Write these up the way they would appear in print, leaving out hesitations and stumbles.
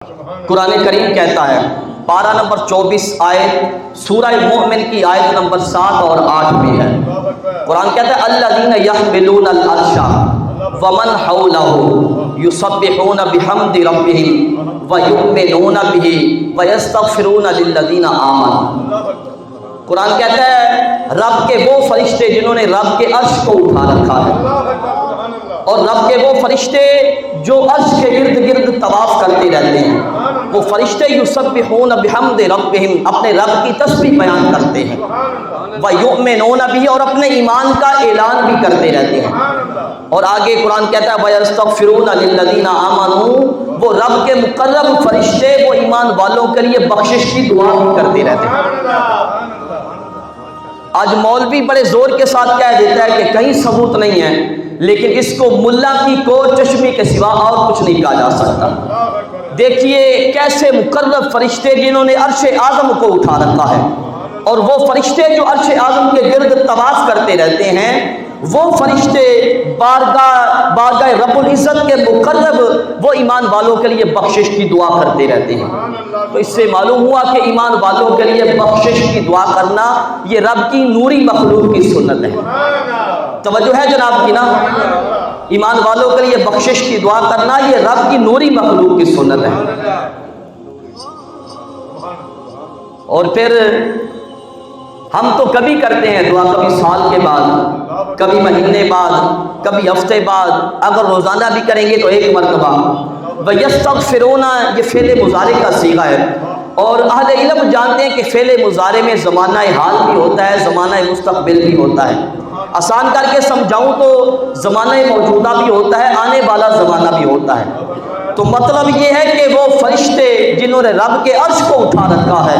قرآن کریم کہتا ہے پارہ نمبر 24 آیت سورہ مومن کی آیت نمبر 7 اور 8 میں ہے۔ قرآن کہتا ہے الذین یحملون العرش ومن حولہ یسبحون بحمد ربہم ویؤمنون بہ ویستغفرون للذین آمنوا۔ قرآن کہتا ہے رب کے وہ فرشتے جنہوں نے رب کے عرش کو اٹھا رکھا ہے، اور رب کے وہ فرشتے جو عرش کے ارد گرد طواف کرتے رہتے ہیں، وہ فرشتے یسبحون بحمد ربہم اپنے رب کی تسبیح بیان کرتے ہیں، ویؤمنون بہ اور اپنے ایمان کا اعلان بھی کرتے رہتے ہیں۔ اور آگے قرآن کہتا ہے ویستغفرون للذین آمنوا، وہ رب کے مقرب فرشتے وہ ایمان والوں کے لیے بخشش کی دعا بھی کرتے رہتے ہیں۔ آج مولوی بڑے زور کے ساتھ کہہ دیتا ہے کہ کہیں ثبوت نہیں ہے، لیکن اس کو ملا کی کو چشمی کے سوا اور کچھ نہیں کہا جا سکتا۔ دیکھیے کیسے مقرب فرشتے جنہوں نے عرش اعظم کو اٹھا رکھا ہے، اور وہ فرشتے جو عرش اعظم کے گرد طواف کرتے رہتے ہیں، وہ فرشتے بارگاہ رب العزت کے مقرب وہ ایمان والوں کے لیے بخشش کی دعا کرتے رہتے ہیں۔ تو اس سے معلوم ہوا کہ ایمان والوں کے لیے بخشش کی دعا کرنا یہ رب کی نوری مخلوق کی سنت ہے۔ توجہ ہے جناب کی نا؟ ایمان والوں کے لیے بخشش کی دعا کرنا یہ رب کی نوری مخلوق کی سنت ہے۔ اور پھر ہم تو کبھی کرتے ہیں دعا، کبھی سال کے بعد، کبھی مہینے بعد، کبھی ہفتے بعد، اگر روزانہ بھی کریں گے تو ایک مرتبہ۔ وَيَسْتَغْفِرُونَ یہ فعل مضارع کا صیغہ ہے، اور اہل علم جانتے ہیں کہ فعل مضارع میں زمانہ حال بھی ہوتا ہے، زمانہ مستقبل بھی ہوتا ہے۔ آسان کر کے سمجھاؤں تو زمانہ موجودہ بھی ہوتا ہے، آنے والا زمانہ بھی ہوتا ہے۔ تو مطلب یہ ہے کہ وہ فرشتے جنہوں نے رب کے عرش کو اٹھا رکھا ہے،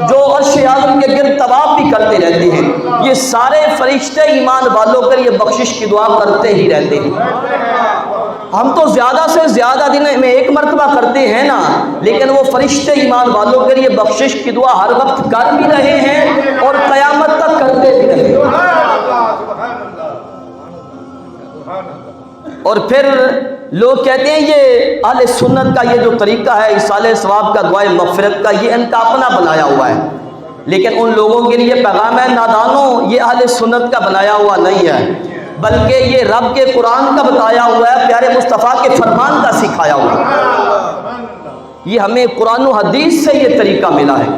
جو عرش اعظم کے گرد طواف بھی کرتے رہتے ہیں، یہ سارے فرشتے ایمان والوں کے لیے بخشش کی دعا کرتے ہی رہتے ہیں۔ ہم تو زیادہ سے زیادہ دن میں ایک مرتبہ کرتے ہیں نا، لیکن وہ فرشتے ایمان والوں کے لیے بخشش کی دعا ہر وقت کر بھی رہے ہیں اور قیامت تک کرتے بھی رہے ہیں۔ اور پھر لوگ کہتے ہیں یہ اہل سنت کا یہ جو طریقہ ہے ایصال ثواب کا، دعائے مغفرت کا، یہ ان کا اپنا بنایا ہوا ہے، لیکن ان لوگوں کے لیے پیغام ہے نادانوں، یہ اہل سنت کا بنایا ہوا نہیں ہے، بلکہ یہ رب کے قرآن کا بتایا ہوا ہے، پیارے مصطفیٰ کے فرمان کا سکھایا ہوا ہے۔ یہ ہمیں قرآن و حدیث سے یہ طریقہ ملا ہے۔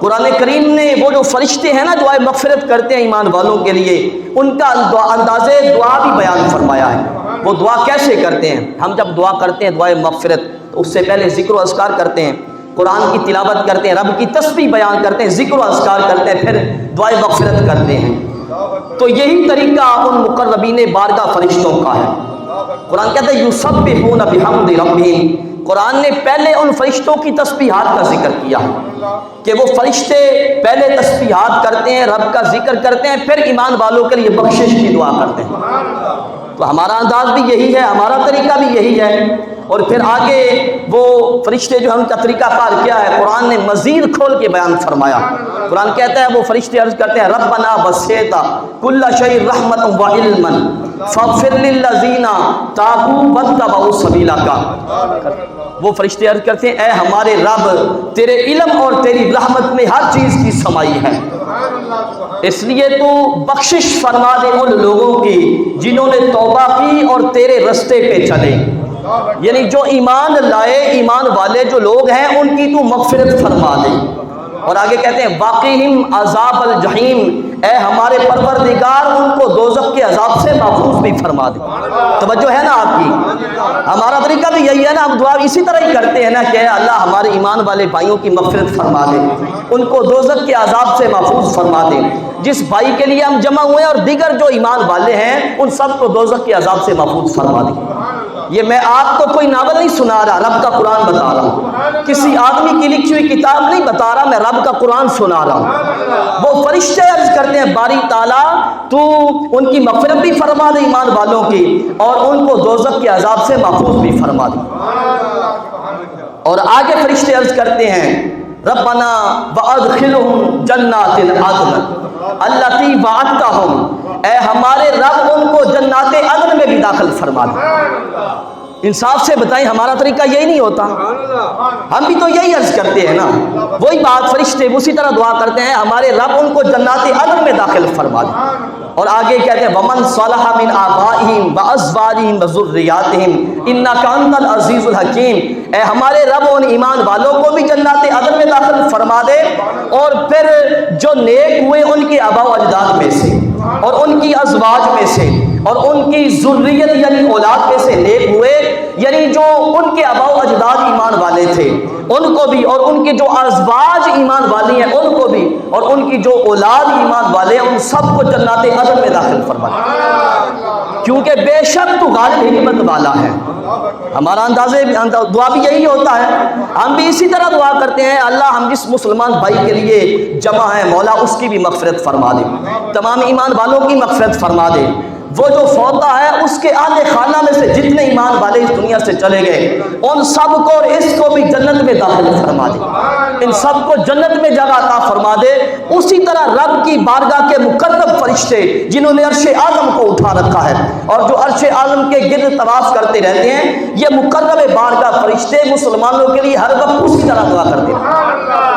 قرآن کریم نے وہ جو فرشتے ہیں نا دعائے مغفرت کرتے ہیں ایمان والوں کے لیے، ان کا انداز دعا بھی بیان فرمایا ہے۔ وہ دعا کیسے کرتے ہیں؟ ہم جب دعا کرتے ہیں دعائے مغفرت تو اس سے پہلے ذکر و اذکار کرتے ہیں، قرآن کی تلاوت کرتے ہیں، رب کی تسبیح بیان کرتے ہیں، ذکر و اذکار کرتے ہیں، پھر دعائے مغفرت کرتے ہیں۔ تو یہی طریقہ ان مقربین بارگاہ فرشتوں کا ہے۔ قرآن کہتا ہے یسبحون بحمد ربہم، قرآن نے پہلے ان فرشتوں کی تسبیحات کا ذکر کیا کہ وہ فرشتے پہلے تسبیحات کرتے ہیں، رب کا ذکر کرتے ہیں، پھر ایمان والوں کے لیے بخشش کی دعا کرتے ہیں۔ تو ہمارا انداز بھی یہی ہے، ہمارا طریقہ بھی یہی ہے۔ اور پھر آگے وہ فرشتے جو ہیں ان کا طریقہ کار کیا ہے، قرآن نے مزید کھول کے بیان فرمایا۔ قرآن کہتا ہے وہ فرشتے عرض کرتے ہیں ربنا وسعت کل شیء رحمۃ وعلما فاغفر للذین تابوا واتبعوا سبیلک۔ وہ فرشتے عرض کرتے ہیں اے ہمارے رب، تیرے علم اور تیری رحمت میں ہر چیز کی سمائی ہے، اس لیے تو بخشش فرما دے ان لوگوں کی جنہوں نے توبہ کی اور تیرے رستے پہ چلے، یعنی جو ایمان لائے، ایمان والے جو لوگ ہیں ان کی تو مغفرت فرما دے۔ اور آگے کہتے ہیں واقعہم عذاب الجحیم، اے ہمارے پروردگار ان کو دوزخ کے عذاب سے محفوظ بھی فرما دے۔ توجہ ہے نا آپ کی؟ ہمارا طریقہ بھی یہی ہے نا، ہم دعا اسی طرح ہی کرتے ہیں نا کہ اے اللہ ہمارے ایمان والے بھائیوں کی مغفرت فرما دے، ان کو دوزخ کے عذاب سے محفوظ فرما دے۔ جس بھائی کے لیے ہم جمع ہوئے اور دیگر جو ایمان والے ہیں ان سب کو دوزخ کے عذاب سے محفوظ فرما دے۔ یہ میں آپ کو کوئی ناول نہیں سنا رہا، رب کا قرآن بتا رہا ہوں، کسی آدمی کی لکھی ہوئی کتاب نہیں بتا رہا، میں رب کا قرآن سنا رہا ہوں۔ وہ فرشتے عرض کرتے ہیں باری تعالیٰ تو ان کی مغفرت بھی فرما دے ایمان والوں کی، اور ان کو دوزخ کے عذاب سے محفوظ بھی فرما دے۔ اور آگے فرشتے عرض کرتے ہیں ربنا وادخلہم جنات عدن التی وعدتہم، اے ہمارے رب ان کو جنات عدن میں بھی داخل فرما دے۔ انصاف سے بتائیں، ہمارا طریقہ یہی نہیں ہوتا؟ ہم بھی تو یہی عرض کرتے ہیں نا، وہی بات فرشتے اسی طرح دعا کرتے ہیں ہمارے رب ان کو جنات عدن میں داخل فرما دے۔ اور آگے کہتے ہیں وَمَنْ صَلَحَ مِنْ آبَائِهِمْ وَأَزْوَاجِهِمْ وَذُرِّيَّاتِهِمْ إِنَّكَ أَنْتَ الْعَزِيزُ الْحَكِيمُ۔ اے ہمارے رب ان ایمان والوں کو بھی جنات عدن میں داخل فرما دے، اور پھر جو نیک ہوئے ان کے آباء و اجداد میں سے اور ان کی ازواج میں سے اور ان کی ذریت یعنی اولاد میں سے نیک ہوئے، یعنی جو ان کے آباء و اجداد ایمان والے تھے ان کو بھی، اور ان کے جو ازواج ایمان والی ہیں ان کو بھی، اور ان کی جو اولاد ایمان والے ہیں ان سب کو جنات عدن میں داخل فرما دے، کیونکہ بے شک تو غالب حکمت والا ہے۔ ہمارا دعا بھی یہی ہوتا ہے، ہم بھی اسی طرح دعا کرتے ہیں اللہ ہم جس مسلمان بھائی کے لیے جمع ہے مولا اس کی بھی مغفرت فرما دے، تمام ایمان والوں کی مغفرت فرما دے، وہ جو فوتا ہے اس کے آل خانہ میں سے جتنے ایمان والے اس دنیا سے چلے گئے ان سب کو اور اس کو بھی جنت میں داخل فرما دے، ان سب کو جنت میں جگہ عطا فرما دے۔ اسی طرح رب کی بارگاہ کے مقرب فرشتے جنہوں نے عرش اعظم کو اٹھا رکھا ہے اور جو عرش اعظم کے گرد طواف کرتے رہتے ہیں، یہ مقرب بارگاہ فرشتے مسلمانوں کے لیے ہر وقت اسی طرح دعا کرتے ہیں۔